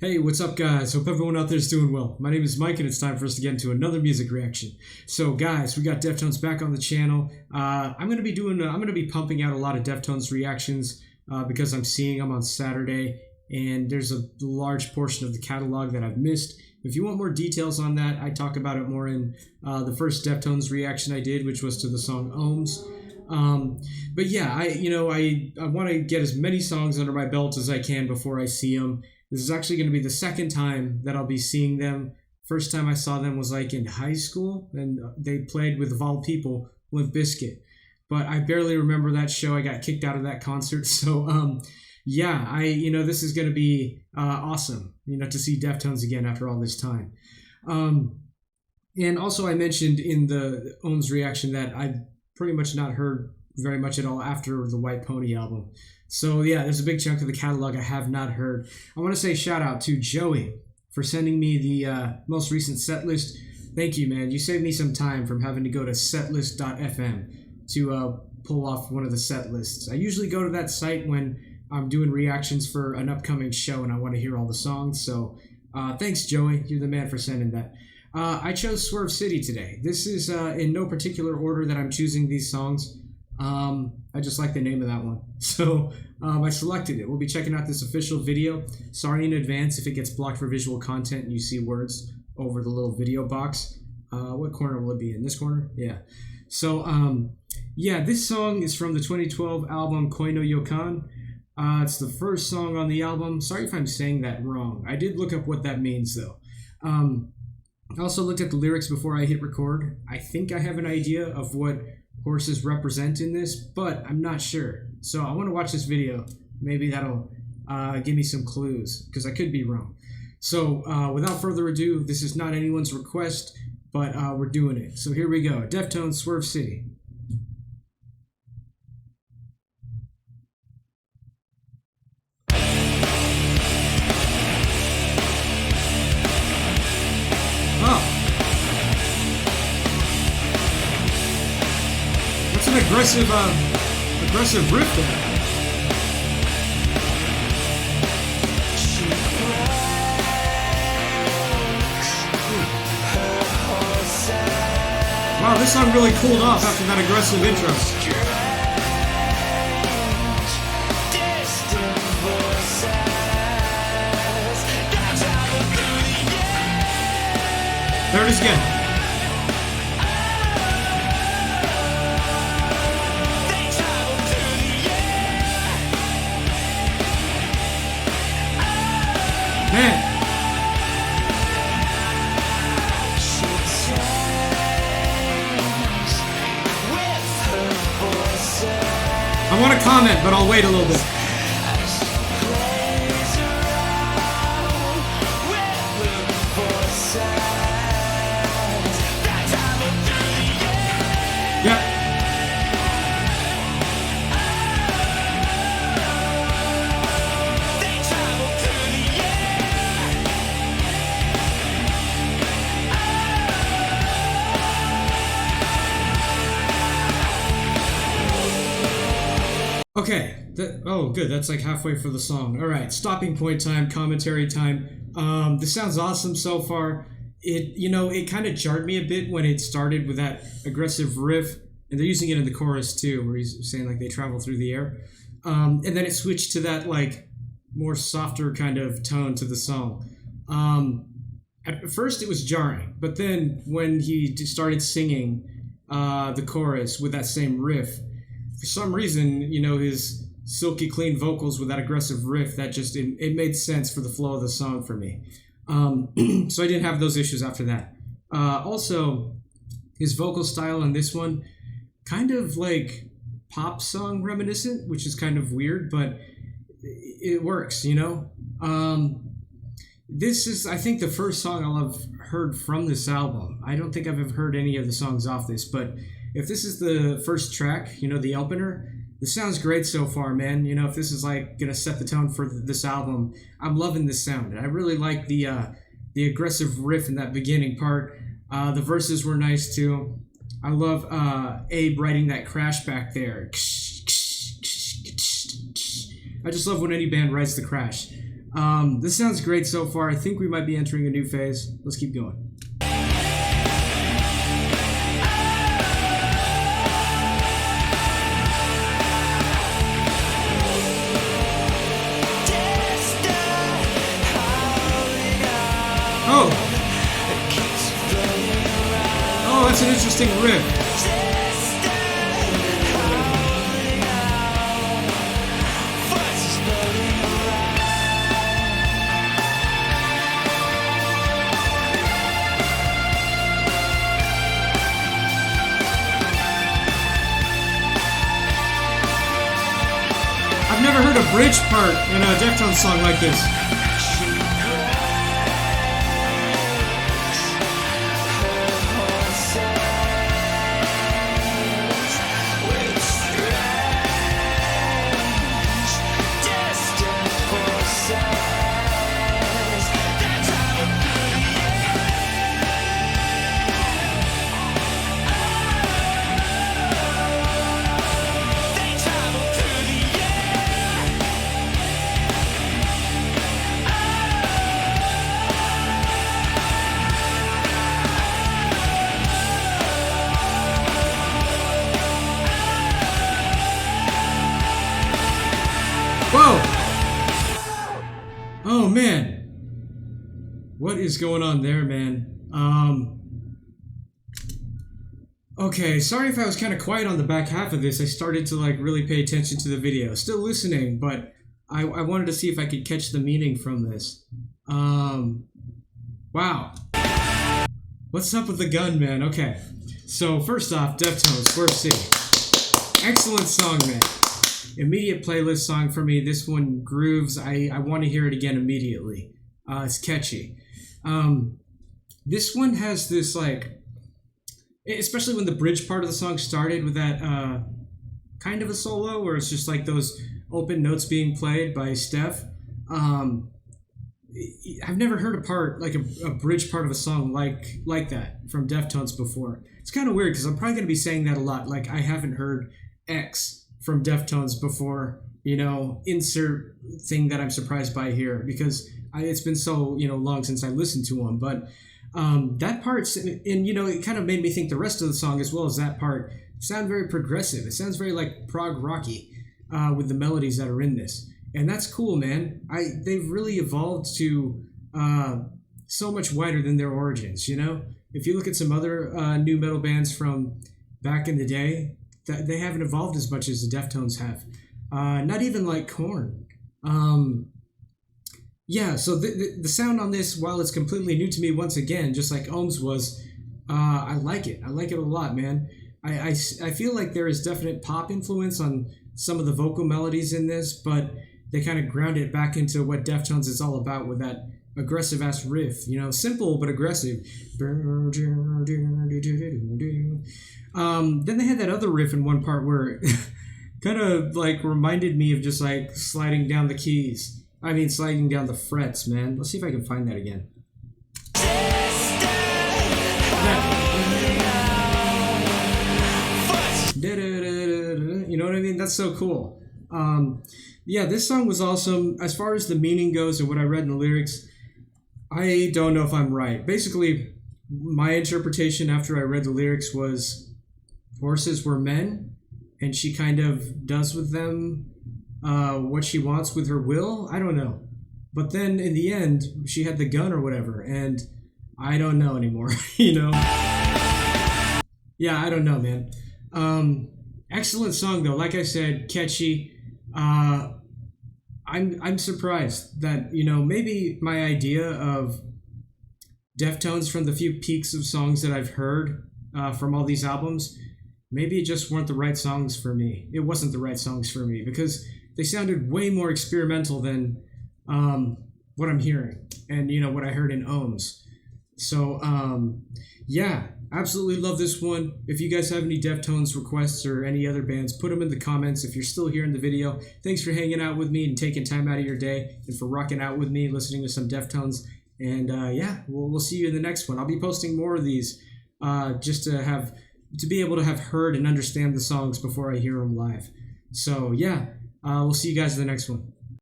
Hey, what's up, guys? Hope everyone out there is doing well. My name is Mike, and it's time for us to get into another music reaction. So, guys, we got Deftones back on the channel. I'm gonna be pumping out a lot of Deftones reactions because I'm seeing them on Saturday, and there's a large portion of the catalog that I've missed. If you want more details on that, I talk about it more in the first Deftones reaction I did, which was to the song Ohms. But yeah, I want to get as many songs under my belt as I can before I see them. This is actually going to be the second time that I'll be seeing them. First time I saw them was like in high school, and they played with, of all people, Limp Bizkit. But I barely remember that show. I got kicked out of that concert. So, yeah, this is going to be awesome, to see Deftones again after all this time. And also I mentioned in the Ohms reaction that I've pretty much not heard very much at all after the White Pony album. So yeah, there's a big chunk of the catalog I have not heard. I want to say shout out to Joey for sending me the most recent set list. Thank you, man. You saved me some time from having to go to setlist.fm to pull off one of the set lists. I usually go to that site when I'm doing reactions for an upcoming show and I want to hear all the songs. So thanks, Joey. You're the man for sending that. I chose Swerve City today. This is in no particular order that I'm choosing these songs. I just like the name of that one. So I selected it. We'll be checking out this official video. Sorry in advance if it gets blocked for visual content and you see words over the little video box. What corner will it be in? This corner? Yeah. So, yeah, this song is from the 2012 album Koi No Yokan. It's the first song on the album. Sorry if I'm saying that wrong. I did look up what that means, though. I also looked at the lyrics before I hit record. I think I have an idea of what horses represent in this, but I'm not sure. So I want to watch this video. Maybe that'll give me some clues, because I could be wrong. So without further ado, this is not anyone's request, but we're doing it. So here we go. Deftones, Swerve City. An aggressive riff there. Wow, this song really cooled off after that aggressive intro. There it is again. Man. I want to comment, but I'll wait a little bit. Yep. Okay, oh good, that's like halfway for the song. Alright, stopping point time, commentary time. This sounds awesome so far. It kind of jarred me a bit when it started with that aggressive riff, and they're using it in the chorus too, where he's saying like they travel through the air. And then it switched to that like more softer kind of tone to the song. At first it was jarring, but then when he started singing the chorus with that same riff, for some reason, his silky clean vocals with that aggressive riff, that just, it made sense for the flow of the song for me. So I didn't have those issues after that. Also, his vocal style on this one, kind of like pop song reminiscent, which is kind of weird, but it works, This is, I think, the first song I'll have heard from this album. I don't think I've ever heard any of the songs off this, but if this is the first track, the opener, this sounds great so far, man. If this is like gonna set the tone for this album, I'm loving this sound. I really like the aggressive riff in that beginning part. The verses were nice too. I love Abe writing that crash back there. I just love when any band writes the crash. This sounds great so far. I think we might be entering a new phase. Let's keep going. Oh! Oh, that's an interesting riff. I've never heard a bridge part in a Deftones song like this. Whoa! Oh man, what is going on there, man? Okay, sorry if I was kind of quiet on the back half of this. I started to like really pay attention to the video. Still listening, but I wanted to see if I could catch the meaning from this. Wow. What's up with the gun, man? Okay, so first off, Deftones, Swerve City. Excellent song, man. Immediate playlist song for me. This one grooves. I want to hear it again immediately. It's catchy. This one has this like, especially when the bridge part of the song started with that kind of a solo where it's just like those open notes being played by Steph. I've never heard a part like a bridge part of a song like that from Deftones before. It's kind of weird because I'm probably going to be saying that a lot. Like I haven't heard X from Deftones before, you know, insert thing that I'm surprised by here because it's been so, you know, long since I listened to them. But that part's, and you know, it kind of made me think the rest of the song as well as that part sound very progressive. It sounds very like prog rocky with the melodies that are in this. And that's cool, man. They've really evolved to so much wider than their origins, you know? If you look at some other new metal bands from back in the day, they haven't evolved as much as the Deftones have. Not even like Korn. Yeah, so the sound on this, while it's completely new to me once again, just like Ohms was, I like it. I like it a lot, man. I feel like there is definite pop influence on some of the vocal melodies in this, but they kind of ground it back into what Deftones is all about with that aggressive-ass riff. You know, simple but aggressive. Then they had that other riff in one part where it kind of like reminded me of just like sliding down the keys. I mean, sliding down the frets, man. Let's see if I can find that again. You know what I mean? That's so cool. Yeah, this song was awesome. As far as the meaning goes and what I read in the lyrics, I don't know if I'm right. Basically, my interpretation after I read the lyrics was horses were men, and she kind of does with them what she wants with her will. I don't know. But then in the end, she had the gun or whatever, and I don't know anymore, you know? Yeah, I don't know, man. Excellent song, though. Like I said, catchy. I'm surprised that, you know, maybe my idea of Deftones from the few peaks of songs that I've heard from all these albums, maybe it just weren't the right songs for me. It wasn't the right songs for me because they sounded way more experimental than what I'm hearing and, you know, what I heard in Ohms. So, yeah, absolutely love this one. If you guys have any Deftones requests or any other bands, put them in the comments. If you're still here in the video, thanks for hanging out with me and taking time out of your day and for rocking out with me, listening to some Deftones. And yeah, we'll see you in the next one. I'll be posting more of these just to be able to have heard and understand the songs before I hear them live. So yeah, we'll see you guys in the next one.